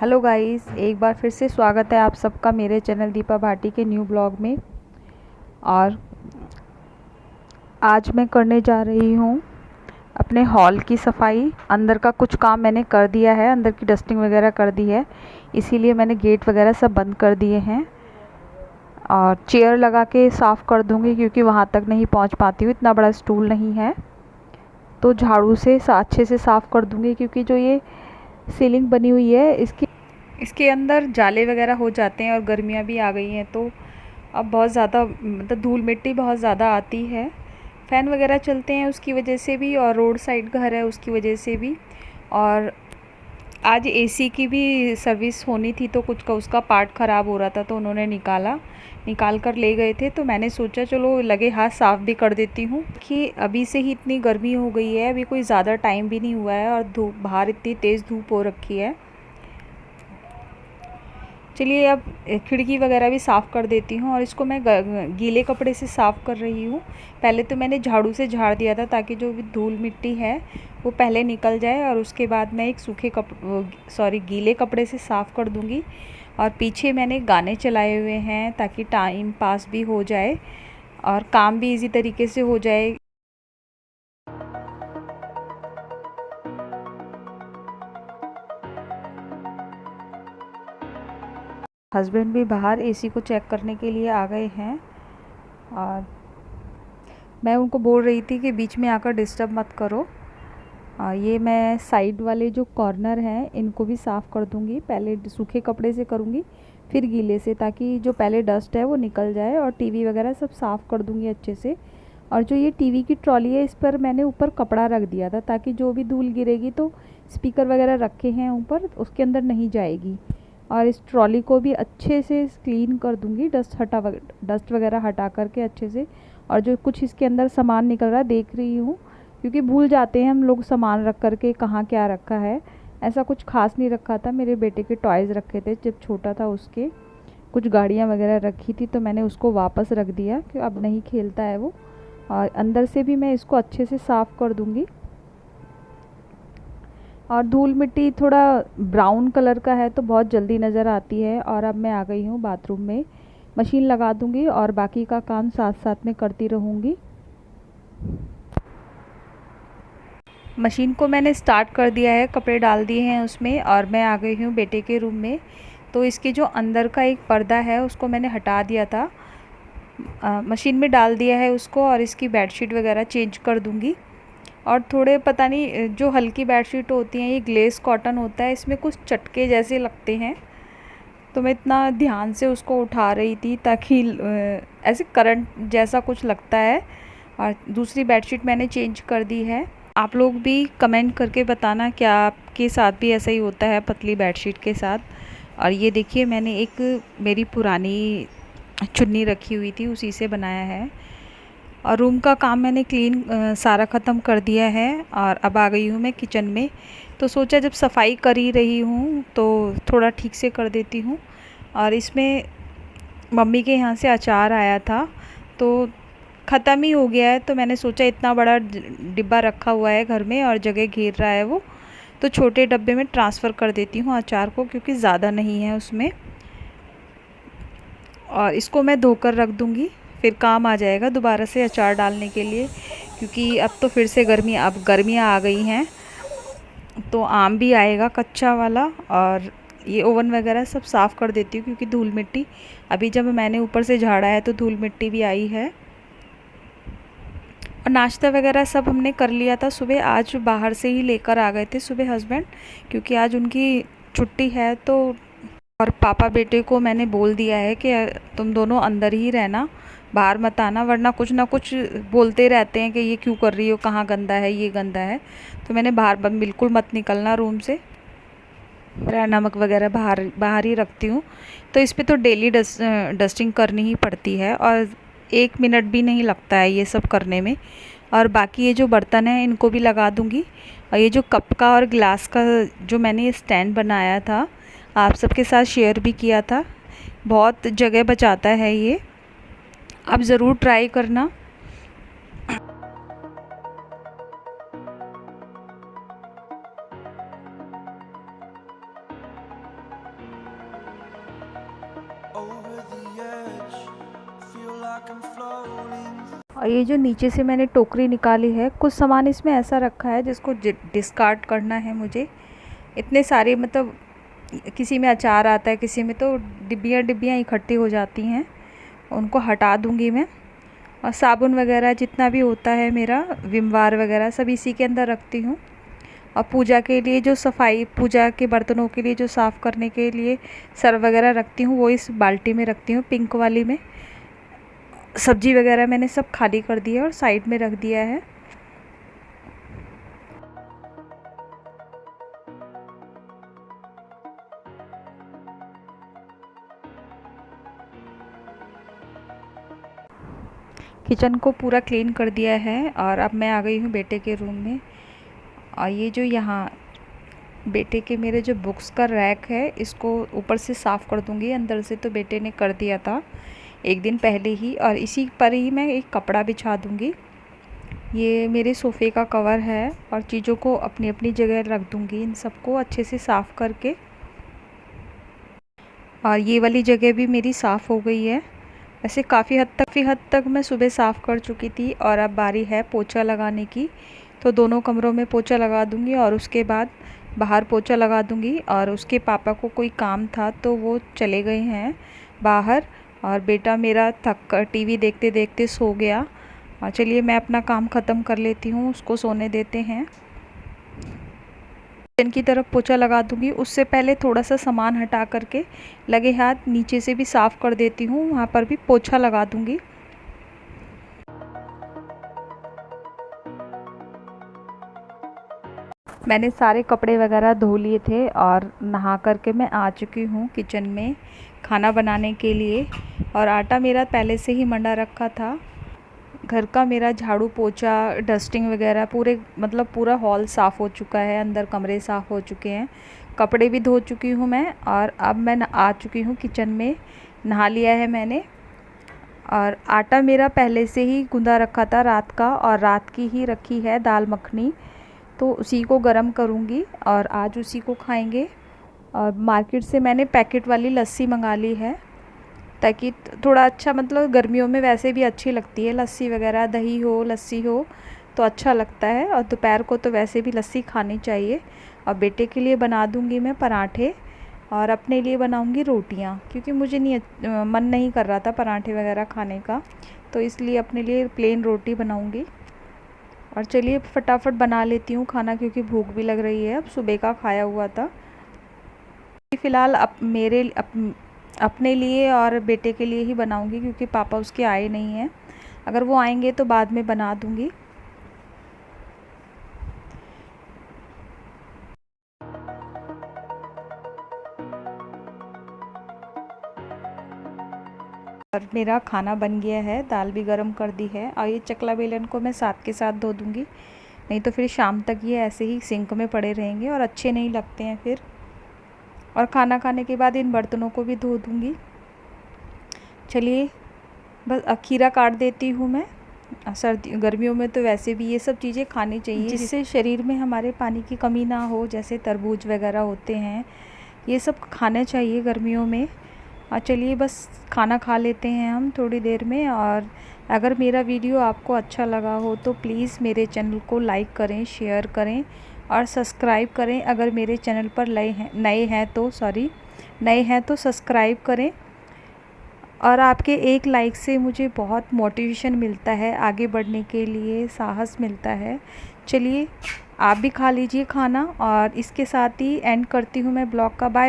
Hello guys, एक बार फिर से स्वागत है आप सबका मेरे चैनल दीपा भाटी के न्यू ब्लॉग में। और आज मैं करने जा रही हूँ अपने हॉल की सफाई। अंदर का कुछ काम मैंने कर दिया है, अंदर की डस्टिंग वगैरह कर दी है, इसीलिए मैंने गेट वगैरह सब बंद कर दिए हैं। और चेयर लगा के साफ़ कर दूँगी क्योंकि वहाँ तक नहीं पहुँच पाती हूँ, इतना बड़ा स्टूल नहीं है। तो झाड़ू से अच्छे से साफ़ कर दूँगी क्योंकि जो ये सीलिंग बनी हुई है इसके अंदर जाले वगैरह हो जाते हैं और गर्मियाँ भी आ गई हैं, तो अब बहुत ज़्यादा मतलब धूल मिट्टी बहुत ज़्यादा आती है। फ़ैन वगैरह चलते हैं उसकी वजह से भी, और रोड साइड घर है उसकी वजह से भी। और आज एसी की भी सर्विस होनी थी, तो कुछ का उसका पार्ट ख़राब हो रहा था, तो उन्होंने निकाल कर ले गए थे। तो मैंने सोचा चलो लगे हाथ साफ़ भी कर देती हूँ कि अभी से ही इतनी गर्मी हो गई है, अभी कोई ज़्यादा टाइम भी नहीं हुआ है और धूप बाहर इतनी तेज़ धूप हो रखी है। चलिए अब खिड़की वगैरह भी साफ़ कर देती हूँ और इसको मैं गीले कपड़े से साफ़ कर रही हूँ। पहले तो मैंने झाड़ू से झाड़ दिया था ताकि जो भी धूल मिट्टी है वो पहले निकल जाए, और उसके बाद मैं एक गीले कपड़े से साफ़ कर दूँगी। और पीछे मैंने गाने चलाए हुए हैं ताकि टाइम पास भी हो जाए और काम भी इजी तरीके से हो जाए। हस्बैंड भी बाहर एसी को चेक करने के लिए आ गए हैं और मैं उनको बोल रही थी कि बीच में आकर डिस्टर्ब मत करो। ये मैं साइड वाले जो कॉर्नर हैं इनको भी साफ़ कर दूंगी, पहले सूखे कपड़े से करूंगी फिर गीले से, ताकि जो पहले डस्ट है वो निकल जाए। और टीवी वगैरह सब साफ़ कर दूंगी अच्छे से। और जो ये टीवी की ट्रॉली है इस पर मैंने ऊपर कपड़ा रख दिया था ताकि जो भी धूल गिरेगी तो स्पीकर वगैरह रखे हैं ऊपर उसके अंदर नहीं जाएगी। और इस ट्रॉली को भी अच्छे से क्लीन कर दूंगी, डस्ट वगैरह हटा करके अच्छे से। और जो कुछ इसके अंदर सामान निकल रहा है देख रही हूँ, क्योंकि भूल जाते हैं हम लोग सामान रख करके कहाँ क्या रखा है। ऐसा कुछ खास नहीं रखा था, मेरे बेटे के टॉयज़ रखे थे जब छोटा था, उसके कुछ गाड़ियाँ वगैरह रखी थी तो मैंने उसको वापस रख दिया कि अब नहीं खेलता है वो। और अंदर से भी मैं इसको अच्छे से साफ़ कर दूँगी। और धूल मिट्टी थोड़ा ब्राउन कलर का है तो बहुत जल्दी नज़र आती है। और अब मैं आ गई हूँ बाथरूम में, मशीन लगा दूँगी और बाकी का काम साथ साथ में करती रहूँगी। मशीन को मैंने स्टार्ट कर दिया है, कपड़े डाल दिए हैं उसमें और मैं आ गई हूँ बेटे के रूम में। तो इसके जो अंदर का एक पर्दा है उसको मैंने हटा दिया था, मशीन में डाल दिया है उसको, और इसकी बेडशीट वगैरह चेंज कर दूँगी। और थोड़े पता नहीं जो हल्की बेडशीट होती हैं, ये ग्लेस कॉटन होता है, इसमें कुछ चटके जैसे लगते हैं, तो मैं इतना ध्यान से उसको उठा रही थी ताकि ऐसे करंट जैसा कुछ लगता है। और दूसरी बेडशीट मैंने चेंज कर दी है। आप लोग भी कमेंट करके बताना क्या आपके साथ भी ऐसा ही होता है पतली बेडशीट के साथ। और ये देखिए मैंने एक मेरी पुरानी चुन्नी रखी हुई थी उसी से बनाया है। और रूम का काम मैंने क्लीन सारा ख़त्म कर दिया है और अब आ गई हूँ मैं किचन में। तो सोचा जब सफाई कर ही रही हूँ तो थोड़ा ठीक से कर देती हूँ। और इसमें मम्मी के यहाँ से अचार आया था तो ख़त्म ही हो गया है, तो मैंने सोचा इतना बड़ा डिब्बा रखा हुआ है घर में और जगह घेर रहा है वो, तो छोटे डब्बे में ट्रांसफ़र कर देती हूँ अचार को, क्योंकि ज़्यादा नहीं है उसमें। और इसको मैं धोकर रख दूँगी, फिर काम आ जाएगा दोबारा से अचार डालने के लिए, क्योंकि अब तो फिर से गर्मियाँ आ गई हैं तो आम भी आएगा कच्चा वाला। और ये ओवन वगैरह सब साफ़ कर देती हूँ क्योंकि धूल मिट्टी अभी जब मैंने ऊपर से झाड़ा है तो धूल मिट्टी भी आई है। और नाश्ता वगैरह सब हमने कर लिया था सुबह, आज बाहर से ही लेकर आ गए थे सुबह हस्बैंड, क्योंकि आज उनकी छुट्टी है। तो और पापा बेटे को मैंने बोल दिया है कि तुम दोनों अंदर ही रहना, बाहर मत आना, वरना कुछ ना कुछ बोलते रहते हैं कि ये क्यों कर रही हो, कहाँ गंदा है, ये गंदा है। तो मैंने बाहर बिल्कुल मत निकलना रूम से, नमक वगैरह बाहर बाहर ही रखती हूँ। तो इस पर तो डेली डस्टिंग करनी ही पड़ती है और 1 मिनट भी नहीं लगता है ये सब करने में। और बाकी ये जो बर्तन हैं इनको भी लगा दूँगी। और ये जो कप का और गिलास का जो मैंने ये स्टैंड बनाया था, आप सबके साथ शेयर भी किया था, बहुत जगह बचाता है ये, आप ज़रूर ट्राई करना। और ये जो नीचे से मैंने टोकरी निकाली है, कुछ सामान इसमें ऐसा रखा है जिसको डिस्कार्ड करना है मुझे। इतने सारे मतलब किसी में अचार आता है, किसी में तो डिब्बियाँ इकट्ठी हो जाती हैं, उनको हटा दूँगी मैं। और साबुन वगैरह जितना भी होता है मेरा, विम बार वगैरह सब इसी के अंदर रखती हूँ। और पूजा के लिए जो सफाई, पूजा के बर्तनों के लिए जो साफ़ करने के लिए सर्फ वगैरह रखती हूँ, वो इस बाल्टी में रखती हूँ, पिंक वाली में। सब्जी वगैरह मैंने सब खाली कर दिया और साइड में रख दिया है। किचन को पूरा क्लीन कर दिया है और अब मैं आ गई हूँ बेटे के रूम में। और ये जो यहाँ बेटे के मेरे जो बुक्स का रैक है, इसको ऊपर से साफ़ कर दूँगी। अंदर से तो बेटे ने कर दिया था एक दिन पहले ही, और इसी पर ही मैं एक कपड़ा बिछा दूँगी। ये मेरे सोफ़े का कवर है और चीज़ों को अपनी अपनी जगह रख दूँगी, इन सबको अच्छे से साफ़ करके। और ये वाली जगह भी मेरी साफ़ हो गई है। वैसे काफ़ी हद तक मैं सुबह साफ़ कर चुकी थी और अब बारी है पोछा लगाने की। तो दोनों कमरों में पोछा लगा दूँगी और उसके बाद बाहर पोछा लगा दूँगी। और उसके पापा को कोई काम था तो वो चले गए हैं बाहर, और बेटा मेरा थक कर टीवी देखते देखते सो गया। और चलिए मैं अपना काम ख़त्म कर लेती हूँ, उसको सोने देते हैं। किचन की तरफ पोछा लगा दूँगी, उससे पहले थोड़ा सा सामान हटा करके लगे हाथ नीचे से भी साफ़ कर देती हूँ, वहाँ पर भी पोछा लगा दूँगी। मैंने सारे कपड़े वगैरह धो लिए थे और नहा करके मैं आ चुकी हूँ किचन में खाना बनाने के लिए। और आटा मेरा पहले से ही मंडा रखा था। घर का मेरा झाड़ू पोछा, डस्टिंग वगैरह पूरा हॉल साफ़ हो चुका है, अंदर कमरे साफ़ हो चुके हैं, कपड़े भी धो चुकी हूँ मैं। और अब मैं आ चुकी हूँ किचन में, नहा लिया है मैंने। और आटा मेरा पहले से ही गूँधा रखा था रात का, और रात की ही रखी है दाल मखनी, तो उसी को गरम करूँगी और आज उसी को खाएंगे। और मार्केट से मैंने पैकेट वाली लस्सी मंगा ली है, ताकि थोड़ा अच्छा, मतलब गर्मियों में वैसे भी अच्छी लगती है लस्सी वगैरह, दही हो लस्सी हो तो अच्छा लगता है। और दोपहर को तो वैसे भी लस्सी खानी चाहिए। और बेटे के लिए बना दूँगी मैं पराठे, और अपने लिए बनाऊँगी रोटियाँ, क्योंकि मुझे मन नहीं कर रहा था पराठे वगैरह खाने का, तो इसलिए अपने लिए प्लेन रोटी बनाऊँगी। और चलिए फटाफट बना लेती हूँ खाना, क्योंकि भूख भी लग रही है, अब सुबह का खाया हुआ था। फ़िलहाल अपने लिए और बेटे के लिए ही बनाऊंगी, क्योंकि पापा उसके आए नहीं हैं। अगर वो आएंगे तो बाद में बना दूंगी। और मेरा खाना बन गया है, दाल भी गरम कर दी है। और ये चकला बेलन को मैं साथ के साथ धो दूंगी, नहीं तो फिर शाम तक ये ऐसे ही सिंक में पड़े रहेंगे और अच्छे नहीं लगते हैं फिर। और खाना खाने के बाद इन बर्तनों को भी धो दूंगी। चलिए बस खीरा काट देती हूँ मैं। गर्मियों में तो वैसे भी ये सब चीज़ें खानी चाहिए, जिससे शरीर में हमारे पानी की कमी ना हो। जैसे तरबूज वगैरह होते हैं, ये सब खाने चाहिए गर्मियों में। और चलिए बस खाना खा लेते हैं हम थोड़ी देर में। और अगर मेरा वीडियो आपको अच्छा लगा हो तो प्लीज़ मेरे चैनल को लाइक करें, शेयर करें और सब्सक्राइब करें। अगर मेरे चैनल पर नए हैं तो सब्सक्राइब करें। और आपके एक लाइक से मुझे बहुत मोटिवेशन मिलता है, आगे बढ़ने के लिए साहस मिलता है। चलिए आप भी खा लीजिए खाना, और इसके साथ ही एंड करती हूँ मैं ब्लॉग का। बाय।